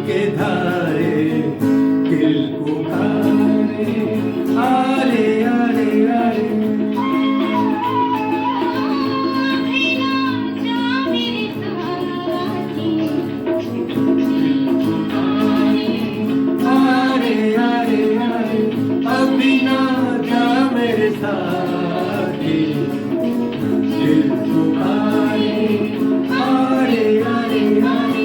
के धारे दिल पुकारे आरे आरे आरे आरे आरे आरे अभी ना जा मेरे साथी दिल पुकारे आरे आरे आरे।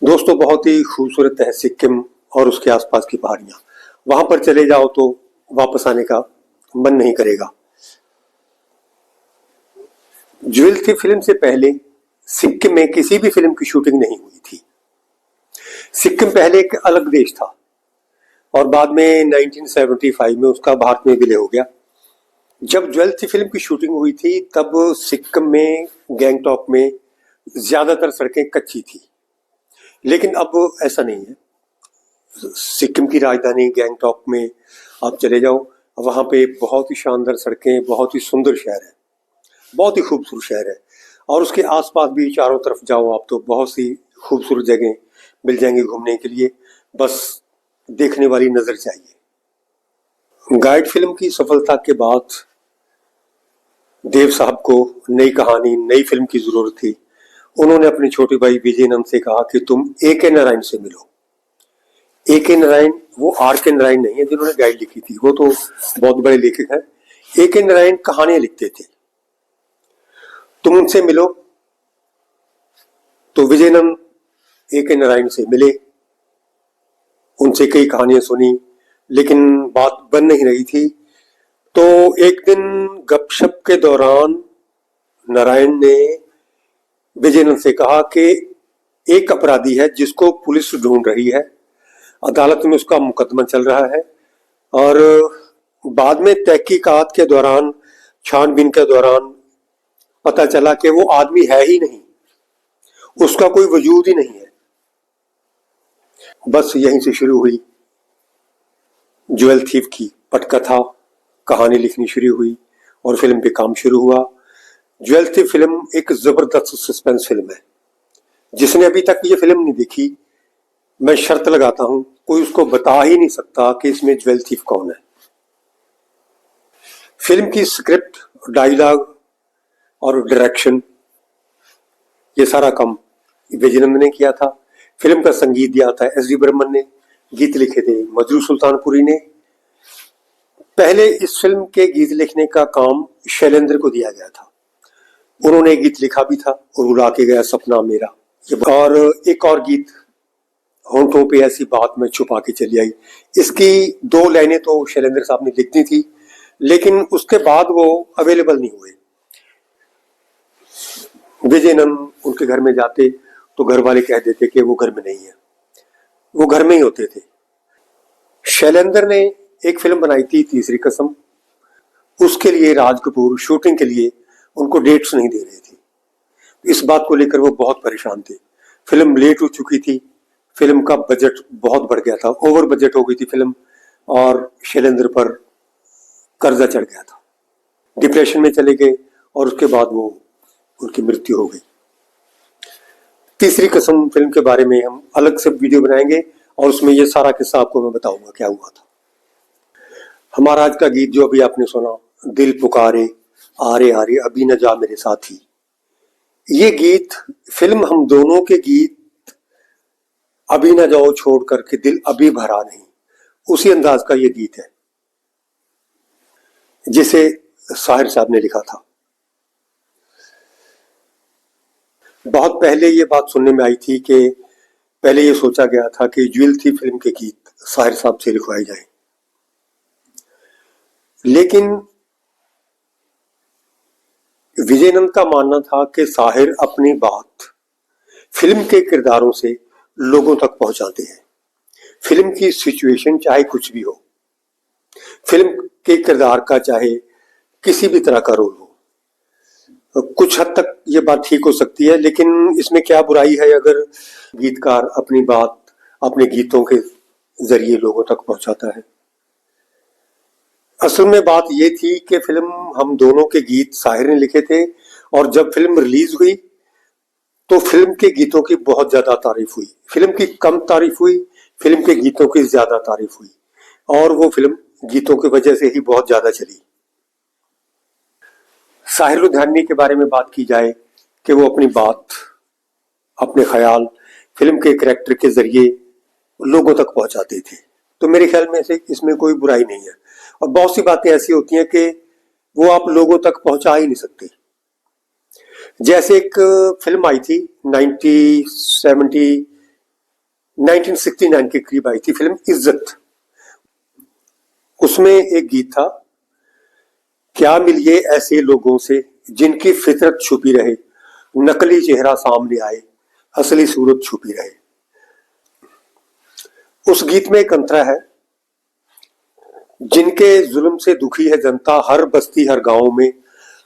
दोस्तों, बहुत ही खूबसूरत है सिक्किम और उसके आसपास की पहाड़ियां। वहां पर चले जाओ तो वापस आने का मन नहीं करेगा। ज्वेल थी फिल्म से पहले सिक्किम में किसी भी फिल्म की शूटिंग नहीं हुई थी। सिक्किम पहले एक अलग देश था और बाद में 1975 में उसका भारत में विलय हो गया। जब ज्वेल थी फिल्म की शूटिंग हुई थी तब सिक्किम में गैंगटॉक में ज्यादातर सड़कें कच्ची थी, लेकिन अब ऐसा नहीं है। सिक्किम की राजधानी गैंगटॉक में आप चले जाओ, वहां पे बहुत ही शानदार सड़कें, बहुत ही सुंदर शहर है, बहुत ही खूबसूरत शहर है। और उसके आसपास भी चारों तरफ जाओ आप तो बहुत सी खूबसूरत जगह मिल जाएंगी घूमने के लिए, बस देखने वाली नजर चाहिए। गाइड फिल्म की सफलता के बाद देव साहब को नई कहानी, नई फिल्म की जरूरत थी। उन्होंने अपने छोटे भाई विजय नंद से कहा कि तुम ए के नारायण से मिलो। ए के नारायण वो आर के नारायण नहीं है जिन्होंने गाइड लिखी थी, वो तो बहुत बड़े लेखक हैं। ए के नारायण कहानियां लिखते थे। तुम उनसे मिलो। तो विजय नंद ए के नारायण से मिले, उनसे कई कहानियां सुनी, लेकिन बात बन नहीं रही थी। तो एक दिन गपशप के दौरान नारायण ने विजयनंद से कहा कि एक अपराधी है जिसको पुलिस ढूंढ रही है, अदालत में उसका मुकदमा चल रहा है, और बाद में तहकीकात के दौरान, छानबीन के दौरान पता चला कि वो आदमी है ही नहीं, उसका कोई वजूद ही नहीं है। बस यहीं से शुरू हुई ज्वेल थीफ की पटकथा, कहानी लिखनी शुरू हुई और फिल्म पे काम शुरू हुआ। ज्वेल थीफ फिल्म एक जबरदस्त सस्पेंस फिल्म है। जिसने अभी तक ये फिल्म नहीं देखी, मैं शर्त लगाता हूं कोई उसको बता ही नहीं सकता कि इसमें ज्वेल थीफ कौन है। फिल्म की स्क्रिप्ट, डायलॉग और डायरेक्शन, ये सारा काम विजयनंद ने किया था। फिल्म का संगीत दिया था एस.डी. बर्मन ने, गीत लिखे थे मजरू सुल्तानपुरी ने। पहले इस फिल्म के गीत लिखने का काम शैलेंद्र को दिया गया था। उन्होंने गीत लिखा भी था और उड़ा के गया सपना मेरा। और एक और गीत, होंठों पे ऐसी बात मैं छुपा के चली आई, इसकी 2 लाइनें तो शैलेंद्र साहब ने लिखनी थी, लेकिन उसके बाद वो अवेलेबल नहीं हुए। विजयनंद उनके घर में जाते तो घर वाले कह देते कि वो घर में नहीं है, वो घर में ही होते थे। शैलेंद्र ने एक फिल्म बनाई थी तीसरी कसम, उसके लिए राज कपूर शूटिंग के लिए उनको डेट्स नहीं दे रहे थे। इस बात को लेकर वो बहुत परेशान थे। फिल्म लेट हो चुकी थी, फिल्म का बजट बहुत बढ़ गया था, ओवर बजट हो गई थी फिल्म, और शैलेंद्र पर कर्जा चढ़ गया था। डिप्रेशन में चले गए और उसके बाद वो उनकी मृत्यु हो गई। तीसरी कसम फिल्म के बारे में हम अलग से वीडियो बनाएंगे और उसमें ये सारा किस्सा आपको मैं बताऊंगा क्या हुआ था। हमारा आज का गीत जो अभी आपने सुना, दिल पुकारे आरे आरे अभी न जा मेरे साथी, ये गीत फिल्म हम दोनों के गीत अभी न जाओ छोड़ करके दिल अभी भरा नहीं, उसी अंदाज का ये गीत है जिसे साहिर साहब ने लिखा था। बहुत पहले ये बात सुनने में आई थी कि पहले ये सोचा गया था कि ज्वेल थी फिल्म के गीत साहिर साहब से लिखवाए जाएं, लेकिन विजयनंद का मानना था कि साहिर अपनी बात फिल्म के किरदारों से लोगों तक पहुंचाते हैं। फिल्म की सिचुएशन चाहे कुछ भी हो, फिल्म के किरदार का चाहे किसी भी तरह का रोल हो, कुछ कुछ हद तक ये बात ठीक हो सकती है, लेकिन इसमें क्या बुराई है अगर गीतकार अपनी बात अपने गीतों के जरिए लोगों तक पहुंचाता है। असल में बात ये थी कि फिल्म हम दोनों के गीत साहिर ने लिखे थे, और जब फिल्म रिलीज हुई तो फिल्म के गीतों की बहुत ज्यादा तारीफ हुई। फिल्म की कम तारीफ हुई, फिल्म के गीतों की ज्यादा तारीफ हुई, और वो फिल्म गीतों की वजह से ही बहुत ज्यादा चली। साहिर लुधियानवी के बारे में बात की जाए कि वो अपनी बात, अपने ख्याल फिल्म के कैरेक्टर के जरिए लोगों तक पहुंचाते थे, तो मेरे ख्याल में से इसमें कोई बुराई नहीं है। और बहुत सी बातें ऐसी होती हैं कि वो आप लोगों तक पहुंचा ही नहीं सकते। जैसे एक फिल्म आई थी 1969 के करीब आई थी फिल्म इज्जत। उसमें एक गीत था, क्या मिलिए ऐसे लोगों से जिनकी फितरत छुपी रहे, नकली चेहरा सामने आए, असली सूरत छुपी रहे। उस गीत में एक अंतरा है, जिनके जुल्म से दुखी है जनता, हर बस्ती हर गांव में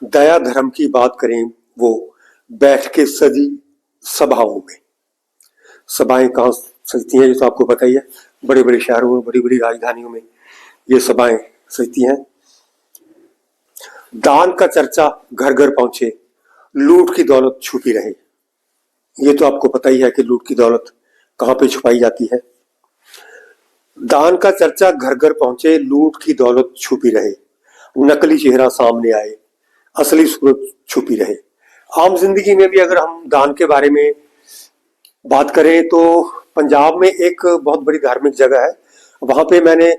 दया धर्म की बात करें वो बैठ के सजी सभाओं में। सभाएं कहाँ सजती हैं ये तो आपको पता ही है, बड़े बड़े शहरों में, बड़ी बड़ी राजधानियों में ये सभाएं सजती हैं। दान का चर्चा घर घर पहुंचे, लूट की दौलत छुपी रहे। ये तो आपको पता ही है कि लूट की दौलत कहां पे छुपाई जाती है। दान का चर्चा घर घर पहुंचे, लूट की दौलत छुपी रहे, नकली चेहरा सामने आए, असली सूरत छुपी रहे। आम जिंदगी में भी अगर हम दान के बारे में बात करें तो पंजाब में एक बहुत बड़ी धार्मिक जगह है, वहां पे मैंने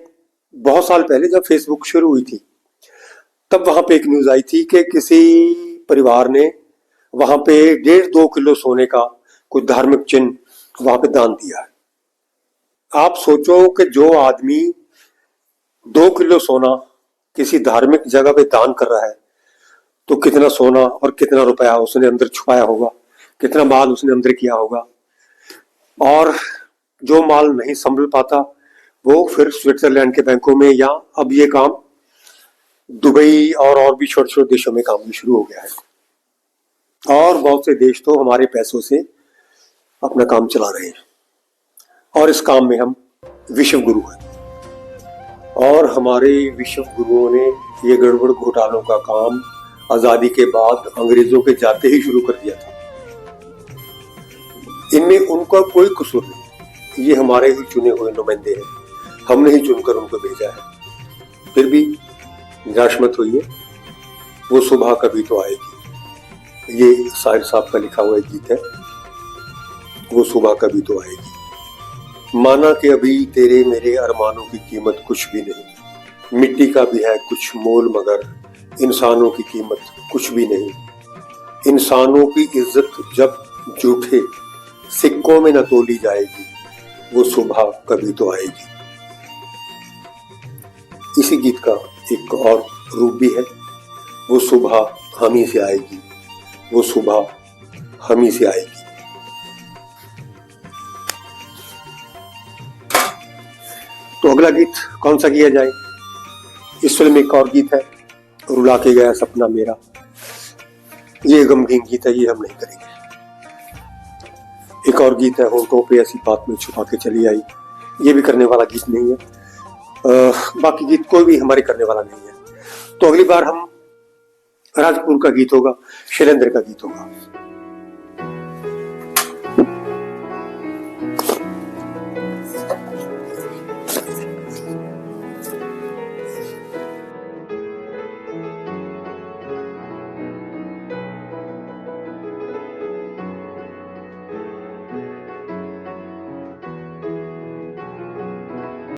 बहुत साल पहले जब फेसबुक शुरू हुई थी तब वहां पे एक न्यूज आई थी कि किसी परिवार ने वहां पे 1.5-2 किलो सोने का कोई धार्मिक चिन्ह वहां पे दान दिया है। आप सोचो कि जो आदमी 2 किलो सोना किसी धार्मिक जगह पे दान कर रहा है तो कितना सोना और कितना रुपया उसने अंदर छुपाया होगा, कितना माल उसने अंदर किया होगा। और जो माल नहीं संभल पाता वो फिर स्विट्जरलैंड के बैंकों में, या अब ये काम दुबई और भी छोटे छोटे देशों में काम भी शुरू हो गया है। और बहुत से देश तो हमारे पैसों से अपना काम चला रहे हैं, और इस काम में हम विश्व गुरु हैं। और हमारे विश्व गुरुओं ने ये गड़बड़ घोटालों का काम आजादी के बाद अंग्रेजों के जाते ही शुरू कर दिया था। इनमें उनका कोई कसूर नहीं, ये हमारे ही चुने हुए नुमाइंदे हैं, हमने ही चुनकर उनको भेजा है। फिर भी निराश मत होइए, वो सुबह कभी तो आएगी। ये साहिर साहब का लिखा हुआ गीत है, वो सुबह कभी तो आएगी। माना कि अभी तेरे मेरे अरमानों की कीमत कुछ भी नहीं, मिट्टी का भी है कुछ मोल मगर इंसानों की कीमत कुछ भी नहीं। इंसानों की इज्जत जब झूठे सिक्कों में न तोली जाएगी, वो सुबह कभी तो आएगी। इसी गीत का एक और रूप भी है, वो सुबह हम ही से आएगी, वो सुबह हम ही से आएगी। तो अगला गीत कौन सा किया जाए? इस फिल्म में एक और गीत है, रुला के गया सपना मेरा। ये गमगीन गीत है, ये हम नहीं करेंगे। एक और गीत है, होंठों पे ऐसी बात में छुपा के चली आई। ये भी करने वाला गीत नहीं है। बाकी गीत कोई भी हमारे करने वाला नहीं है। तो अगली बार हम राजपुर का गीत होगा, शैलेंद्र का गीत होगा।